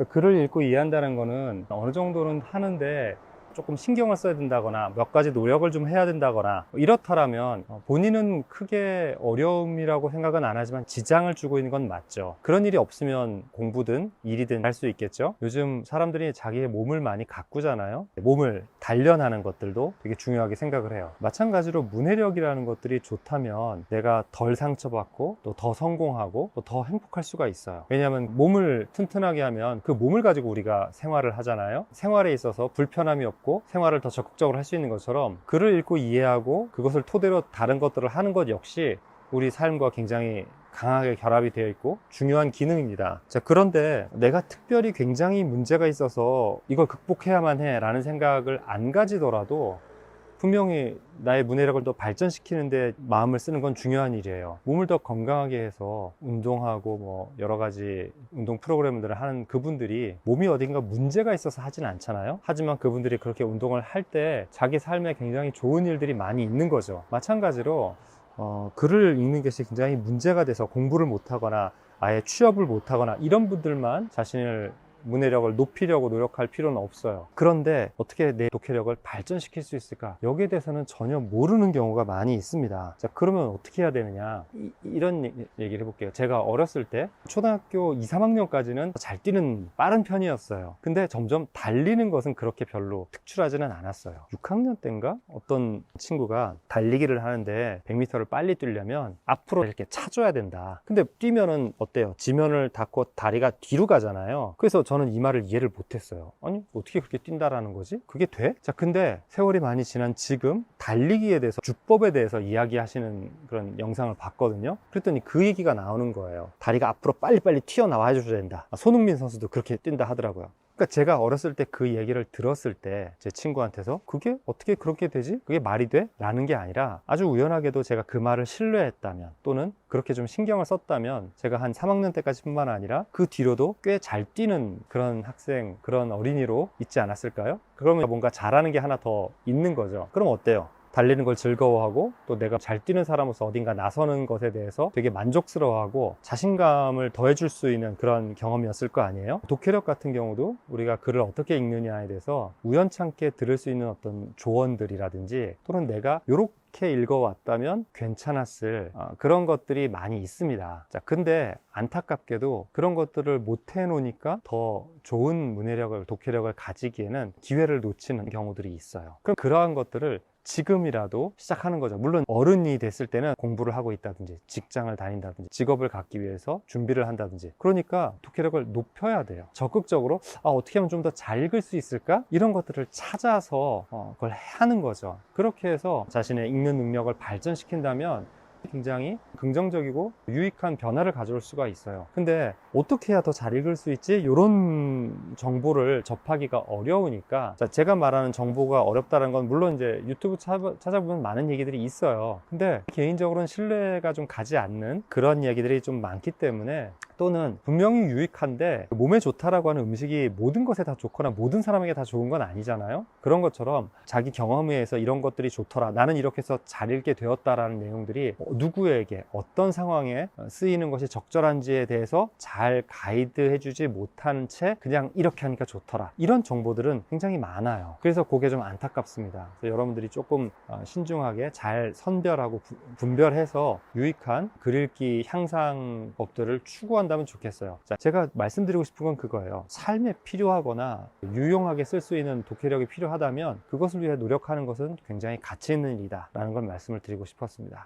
글을 읽고 이해한다는 거는 어느 정도는 하는데 조금 신경을 써야 된다거나 몇 가지 노력을 좀 해야 된다거나 이렇다라면 본인은 크게 어려움이라고 생각은 안 하지만 지장을 주고 있는 건 맞죠. 그런 일이 없으면 공부든 일이든 할 수 있겠죠. 요즘 사람들이 자기의 몸을 많이 가꾸잖아요. 몸을 단련하는 것들도 되게 중요하게 생각을 해요. 마찬가지로 문해력이라는 것들이 좋다면 내가 덜 상처받고 또 더 성공하고 또 더 행복할 수가 있어요. 왜냐하면 몸을 튼튼하게 하면 그 몸을 가지고 우리가 생활을 하잖아요. 생활에 있어서 불편함이 없고 생활을 더 적극적으로 할 수 있는 것처럼 글을 읽고 이해하고 그것을 토대로 다른 것들을 하는 것 역시 우리 삶과 굉장히 강하게 결합이 되어 있고 중요한 기능입니다. 자, 그런데 내가 특별히 굉장히 문제가 있어서 이걸 극복해야만 해 라는 생각을 안 가지더라도 분명히 나의 문해력을 더 발전시키는데 마음을 쓰는 건 중요한 일이에요. 몸을 더 건강하게 해서 운동하고 뭐 여러 가지 운동 프로그램들을 하는 그분들이 몸이 어딘가 문제가 있어서 하진 않잖아요. 하지만 그분들이 그렇게 운동을 할 때 자기 삶에 굉장히 좋은 일들이 많이 있는 거죠. 마찬가지로 글을 읽는 것이 굉장히 문제가 돼서 공부를 못하거나 아예 취업을 못하거나 이런 분들만 자신을 문해력을 높이려고 노력할 필요는 없어요. 그런데 어떻게 내 독해력을 발전시킬 수 있을까? 여기에 대해서는 전혀 모르는 경우가 많이 있습니다. 자, 그러면 어떻게 해야 되느냐? 이런 얘기를 해볼게요. 제가 어렸을 때 초등학교 2, 3학년까지는 잘 뛰는 빠른 편이었어요. 근데 점점 달리는 것은 그렇게 별로 특출하지는 않았어요. 6학년 때인가? 어떤 친구가 달리기를 하는데 100m를 빨리 뛰려면 앞으로 이렇게 차줘야 된다. 근데 뛰면은 어때요? 지면을 닫고 다리가 뒤로 가잖아요. 그래서 저는 이 말을 이해를 못했어요. 아니 어떻게 그렇게 뛴다라는 거지? 그게 돼? 자, 근데 세월이 많이 지난 지금 달리기에 대해서 주법에 대해서 이야기하시는 그런 영상을 봤거든요. 그랬더니 그 얘기가 나오는 거예요. 다리가 앞으로 빨리빨리 튀어나와 줘야 된다. 손흥민 선수도 그렇게 뛴다 하더라고요. 그러니까 제가 어렸을 때 그 얘기를 들었을 때 제 친구한테서 그게 어떻게 그렇게 되지? 그게 말이 돼? 라는 게 아니라 아주 우연하게도 제가 그 말을 신뢰했다면 또는 그렇게 좀 신경을 썼다면 제가 한 3학년 때까지 뿐만 아니라 그 뒤로도 꽤 잘 뛰는 그런 학생, 그런 어린이로 있지 않았을까요? 그러면 뭔가 잘하는 게 하나 더 있는 거죠. 그럼 어때요? 달리는 걸 즐거워하고 또 내가 잘 뛰는 사람으로서 어딘가 나서는 것에 대해서 되게 만족스러워하고 자신감을 더해줄 수 있는 그런 경험이었을 거 아니에요? 독해력 같은 경우도 우리가 글을 어떻게 읽느냐에 대해서 우연찮게 들을 수 있는 어떤 조언들이라든지 또는 내가 이렇게 읽어왔다면 괜찮았을 그런 것들이 많이 있습니다. 자, 근데 안타깝게도 그런 것들을 못 해놓으니까 더 좋은 문해력을, 독해력을 가지기에는 기회를 놓치는 경우들이 있어요. 그럼 그러한 것들을 지금이라도 시작하는 거죠. 물론 어른이 됐을 때는 공부를 하고 있다든지 직장을 다닌다든지 직업을 갖기 위해서 준비를 한다든지 그러니까 독해력을 높여야 돼요. 적극적으로 어떻게 하면 좀 더 잘 읽을 수 있을까? 이런 것들을 찾아서 그걸 하는 거죠. 그렇게 해서 자신의 읽는 능력을 발전시킨다면 굉장히 긍정적이고 유익한 변화를 가져올 수가 있어요. 근데 어떻게 해야 더 잘 읽을 수 있지? 이런 정보를 접하기가 어려우니까 제가 말하는 정보가 어렵다는 건 물론 이제 유튜브 찾아보면 많은 얘기들이 있어요. 근데 개인적으로는 신뢰가 좀 가지 않는 그런 얘기들이 좀 많기 때문에 또는 분명히 유익한데 몸에 좋다라고 하는 음식이 모든 것에 다 좋거나 모든 사람에게 다 좋은 건 아니잖아요. 그런 것처럼 자기 경험에 의해서 이런 것들이 좋더라, 나는 이렇게 해서 잘 읽게 되었다라는 내용들이 누구에게 어떤 상황에 쓰이는 것이 적절한지에 대해서 잘 가이드해 주지 못한 채 그냥 이렇게 하니까 좋더라, 이런 정보들은 굉장히 많아요. 그래서 그게 좀 안타깝습니다. 그래서 여러분들이 조금 신중하게 잘 선별하고 분별해서 유익한 글 읽기 향상법들을 추구한다면 좋겠어요. 자, 제가 말씀드리고 싶은 건 그거예요. 삶에 필요하거나 유용하게 쓸 수 있는 독해력이 필요하다면 그것을 위해 노력하는 것은 굉장히 가치 있는 일이다 라는 걸 말씀을 드리고 싶었습니다.